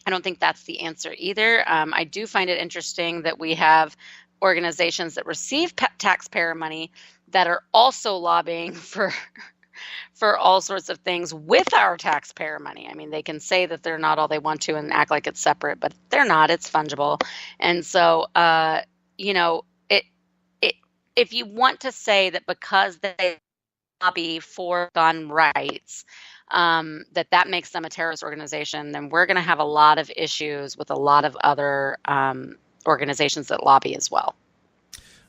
I don't think that's the answer either. I do find it interesting that we have organizations that receive taxpayer money that are also lobbying for all sorts of things with our taxpayer money. I mean, they can say that they're not all they want to and act like it's separate, but they're not. It's fungible. And so, you know, if you want to say that because they lobby for gun rights, that makes them a terrorist organization, then we're going to have a lot of issues with a lot of other organizations that lobby as well.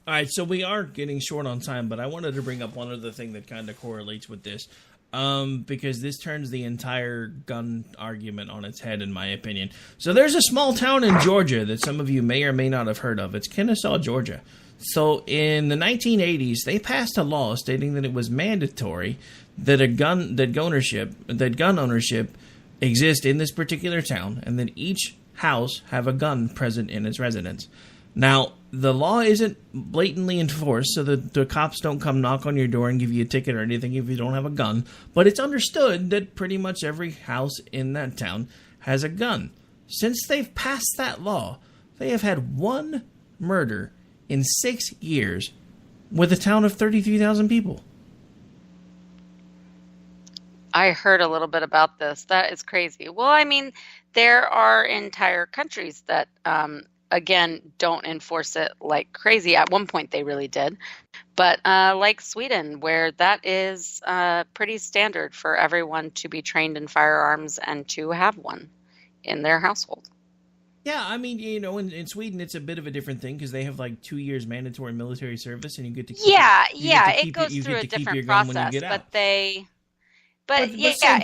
All right, so we are getting short on time, but I wanted to bring up one other thing that kind of correlates with this, because this turns the entire gun argument on its head, in my opinion. So there's a small town in Georgia that some of you may or may not have heard of. It's Kennesaw, Georgia. So in the 1980s, they passed a law stating that it was mandatory that gun ownership exist in this particular town, and that each house have a gun present in its residence. Now, the law isn't blatantly enforced, so that the cops don't come knock on your door and give you a ticket or anything if you don't have a gun, but it's understood that pretty much every house in that town has a gun. Since they've passed that law, they have had one murder in 6 years with a town of 33,000 people. I heard a little bit about this. That is crazy. Well, I mean, there are entire countries that, again, don't enforce it like crazy. At one point, they really did. But like Sweden, where that is pretty standard for everyone to be trained in firearms and to have one in their household. Yeah, I mean, you know, in Sweden, it's a bit of a different thing because they have like 2 years mandatory military service, and you get to keep it goes through a different process, it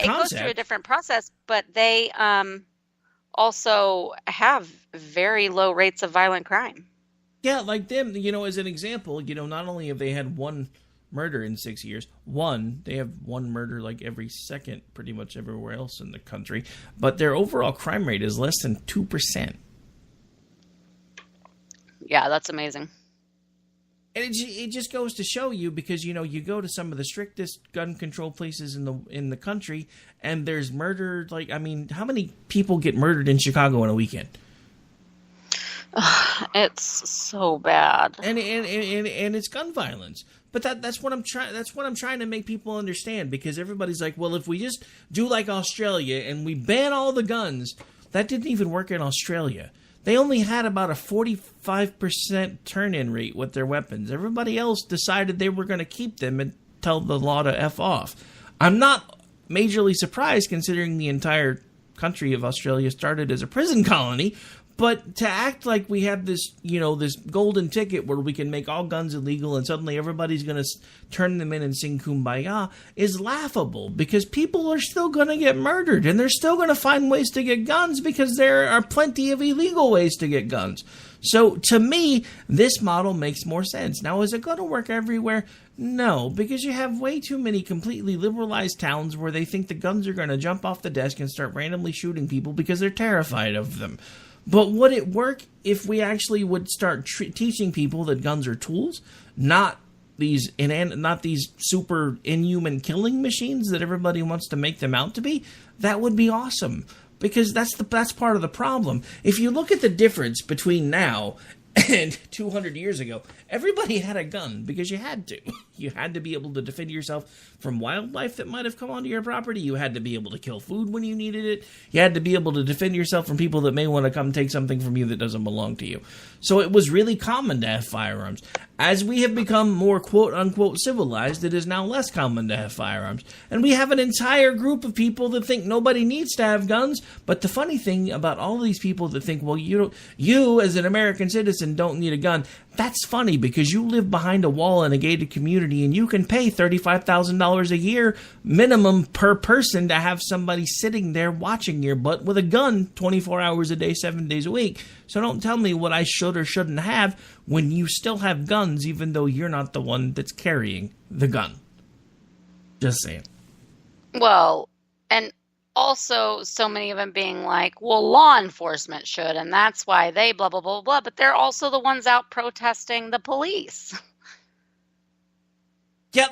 goes through a different process, but they also have very low rates of violent crime. Yeah, like them, you know, as an example, you know, not only have they had one murder in 6 years, they have one murder like every second pretty much everywhere else in the country, but their overall crime rate is less than 2%. Yeah, that's amazing. And it just goes to show you, because, you know, you go to some of the strictest gun control places in the country, and there's murder. Like, I mean, how many people get murdered in Chicago in a weekend? It's so bad, and it's gun violence. But that's what I'm trying to make people understand, because everybody's like, well, if we just do like Australia and we ban all the guns, that didn't even work in Australia. They only had about a 45% turn-in rate with their weapons. Everybody else decided they were going to keep them and tell the law to F off. I'm not majorly surprised, considering the entire country of Australia started as a prison colony. But to act like we have this, you know, this golden ticket where we can make all guns illegal and suddenly everybody's going to turn them in and sing Kumbaya is laughable, because people are still going to get murdered and they're still going to find ways to get guns, because there are plenty of illegal ways to get guns. So to me, this model makes more sense. Now, is it going to work everywhere? No, because you have way too many completely liberalized towns where they think the guns are going to jump off the desk and start randomly shooting people because they're terrified of them. But would it work if we actually would start teaching people that guns are tools, not these super inhuman killing machines that everybody wants to make them out to be? That would be awesome, because that's part of the problem. If you look at the difference between now And 200 years ago, everybody had a gun because you had to. You had to be able to defend yourself from wildlife that might have come onto your property. You had to be able to kill food when you needed it. You had to be able to defend yourself from people that may want to come take something from you that doesn't belong to you. So it was really common to have firearms. As we have become more quote-unquote civilized, it is now less common to have firearms. And we have an entire group of people that think nobody needs to have guns. But the funny thing about all these people that think, well, you as an American citizen don't need a gun, that's funny because you live behind a wall in a gated community and you can pay $35,000 a year minimum per person to have somebody sitting there watching your butt with a gun 24 hours a day, 7 days a week. So don't tell me what I should or shouldn't have when you still have guns even though you're not the one that's carrying the gun. Just saying. Well, and also so many of them being like, well, law enforcement should, and that's why they blah, blah, blah, blah, but they're also the ones out protesting the police. Yeah,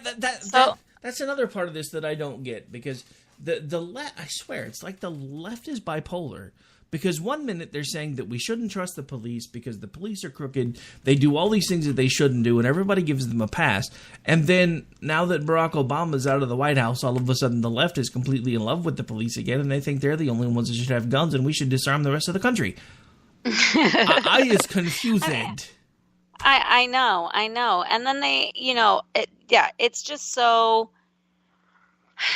that's another part of this that I don't get, because the left, I swear, it's like the left is bipolar. Because one minute they're saying that we shouldn't trust the police because the police are crooked, they do all these things that they shouldn't do, and everybody gives them a pass. And then, now that Barack Obama's out of the White House, all of a sudden the left is completely in love with the police again, and they think they're the only ones that should have guns, and we should disarm the rest of the country. I is confused. I know. And then they, it's just so...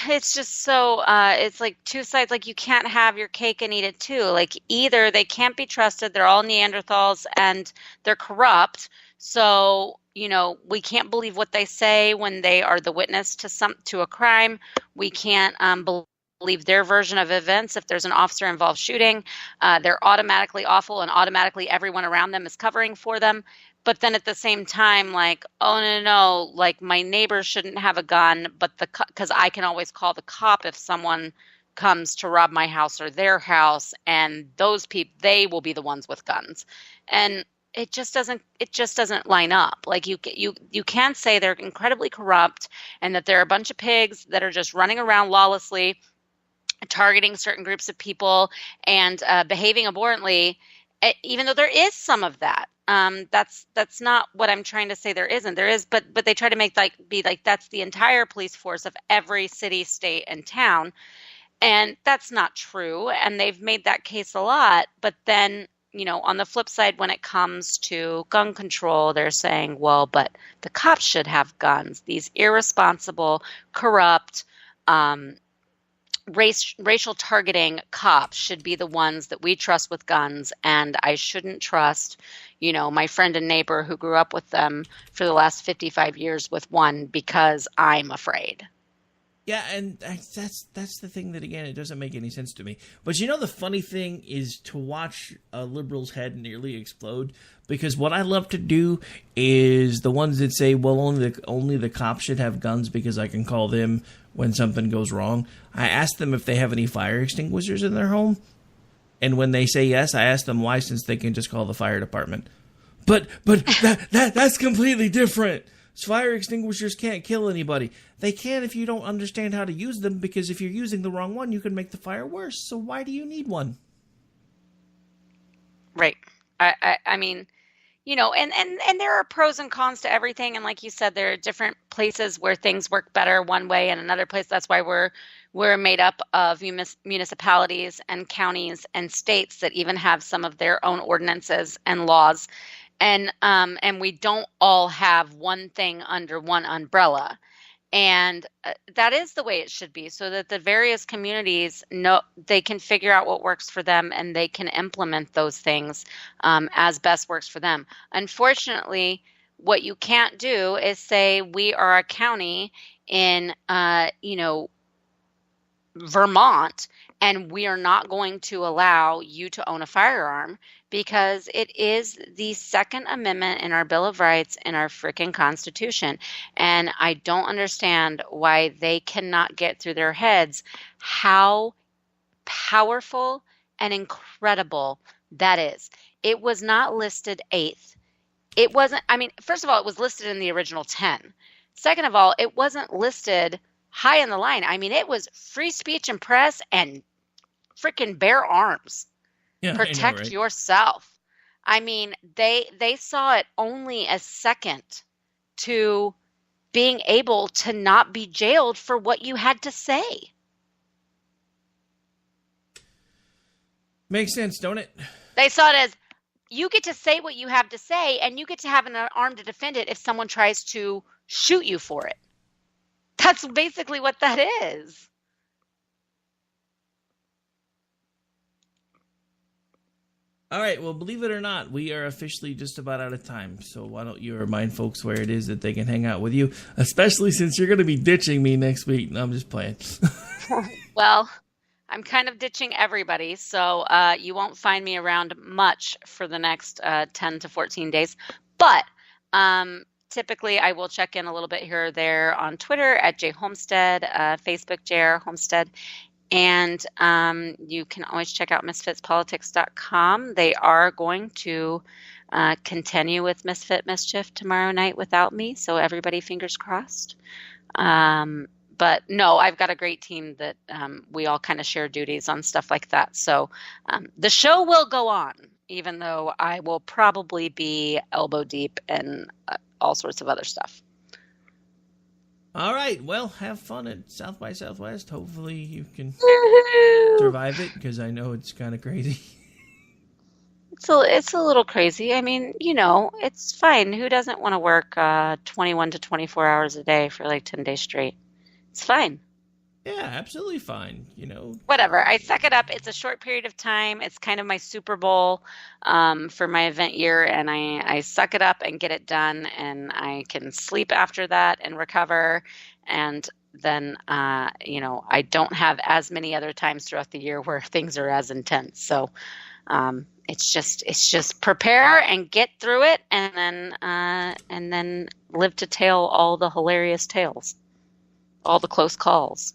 it's like two sides. Like, you can't have your cake and eat it too. Like, either they can't be trusted, they're all Neanderthals and they're corrupt. So, we can't believe what they say when they are the witness to a crime. We can't believe their version of events. If there's an officer involved shooting, they're automatically awful and automatically everyone around them is covering for them. But then at the same time, like, oh, no, like, my neighbor shouldn't have a gun, but because I can always call the cop if someone comes to rob my house or their house, and those people, they will be the ones with guns. And it just doesn't line up. Like, you can't say they're incredibly corrupt and that they're a bunch of pigs that are just running around lawlessly, targeting certain groups of people and behaving abhorrently, even though there is some of that. That's not what I'm trying to say. There isn't. There is, but they try to be like that's the entire police force of every city, state, and town, and that's not true. And they've made that case a lot. But then, on the flip side, when it comes to gun control, they're saying, well, but the cops should have guns. These irresponsible, corrupt, racial targeting cops should be the ones that we trust with guns, and I shouldn't trust, my friend and neighbor who grew up with them for the last 55 years with one because I'm afraid. Yeah, and that's the thing that, again, it doesn't make any sense to me. But the funny thing is to watch a liberal's head nearly explode, because what I love to do is the ones that say, well, only the cops should have guns because I can call them when something goes wrong. I ask them if they have any fire extinguishers in their home, and when they say yes, I ask them why, since they can just call the fire department. But that's completely different. Fire extinguishers can't kill anybody. They can if you don't understand how to use them, because if you're using the wrong one, you can make the fire worse. So why do you need one? Right. I mean, and there are pros and cons to everything. And like you said, there are different places where things work better one way and another place. That's why we're made up of municipalities and counties and states that even have some of their own ordinances and laws. And we don't all have one thing under one umbrella. And that is the way it should be, so that the various communities know they can figure out what works for them and they can implement those things as best works for them. Unfortunately, what you can't do is say we are a county in, Vermont, and we are not going to allow you to own a firearm, because it is the Second Amendment in our Bill of Rights in our freaking Constitution. And I don't understand why they cannot get through their heads how powerful and incredible that is. It was not listed 8th. It wasn't, first of all, it was listed in the original 10. Second of all, it wasn't listed high in the line. It was free speech and press and freaking bear arms. Yeah, protect yourself. I mean, they saw it only as second to being able to not be jailed for what you had to say. Makes sense, don't it? They saw it as you get to say what you have to say, and you get to have an arm to defend it if someone tries to shoot you for it. That's basically what that is. All right, well, believe it or not, we are officially just about out of time. So why don't you remind folks where it is that they can hang out with you, especially since you're going to be ditching me next week. No, I'm just playing. Well, I'm kind of ditching everybody, so you won't find me around much for the next 10 to 14 days. But typically, I will check in a little bit here or there on Twitter at jhomestead, Facebook JR Homestead. And you can always check out misfitspolitics.com. They are going to continue with Misfit Mischief tomorrow night without me, so everybody fingers crossed. But no, I've got a great team that we all kind of share duties on stuff like that. So the show will go on, even though I will probably be elbow deep in all sorts of other stuff. All right, well, have fun at South by Southwest. Hopefully you can survive it, because I know it's kind of crazy. It's a little crazy. I mean, it's fine. Who doesn't want to work 21 to 24 hours a day for like 10 days straight? It's fine. Yeah, absolutely fine. Whatever. I suck it up. It's a short period of time. It's kind of my Super Bowl for my event year, and I suck it up and get it done, and I can sleep after that and recover, and then I don't have as many other times throughout the year where things are as intense. So it's just prepare and get through it, and then live to tell all the hilarious tales, all the close calls.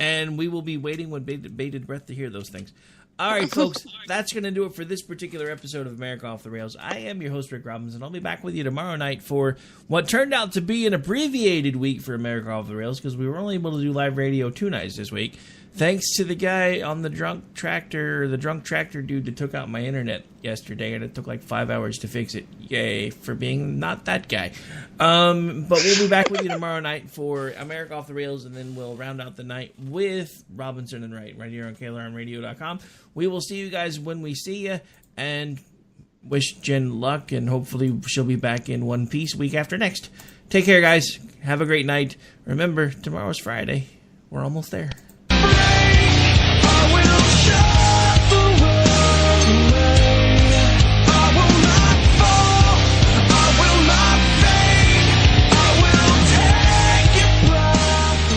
And we will be waiting with bated breath to hear those things. All right, folks, that's going to do it for this particular episode of America Off the Rails. I am your host, Rick Robbins, and I'll be back with you tomorrow night for what turned out to be an abbreviated week for America Off the Rails, because we were only able to do live radio 2 nights this week, thanks to the guy on the drunk tractor dude that took out my internet yesterday, and it took like 5 hours to fix it. Yay, for being not that guy. But we'll be back with you tomorrow night for America Off the Rails, and then we'll round out the night with Robinson and Wright right here on KLRNradio.com. We will see you guys when we see you, and wish Jen luck, and hopefully she'll be back in one piece week after next. Take care, guys. Have a great night. Remember, tomorrow's Friday. We're almost there.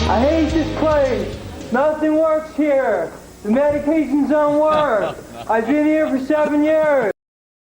I hate this place. Nothing works here. The medications don't work. I've been here for 7 years.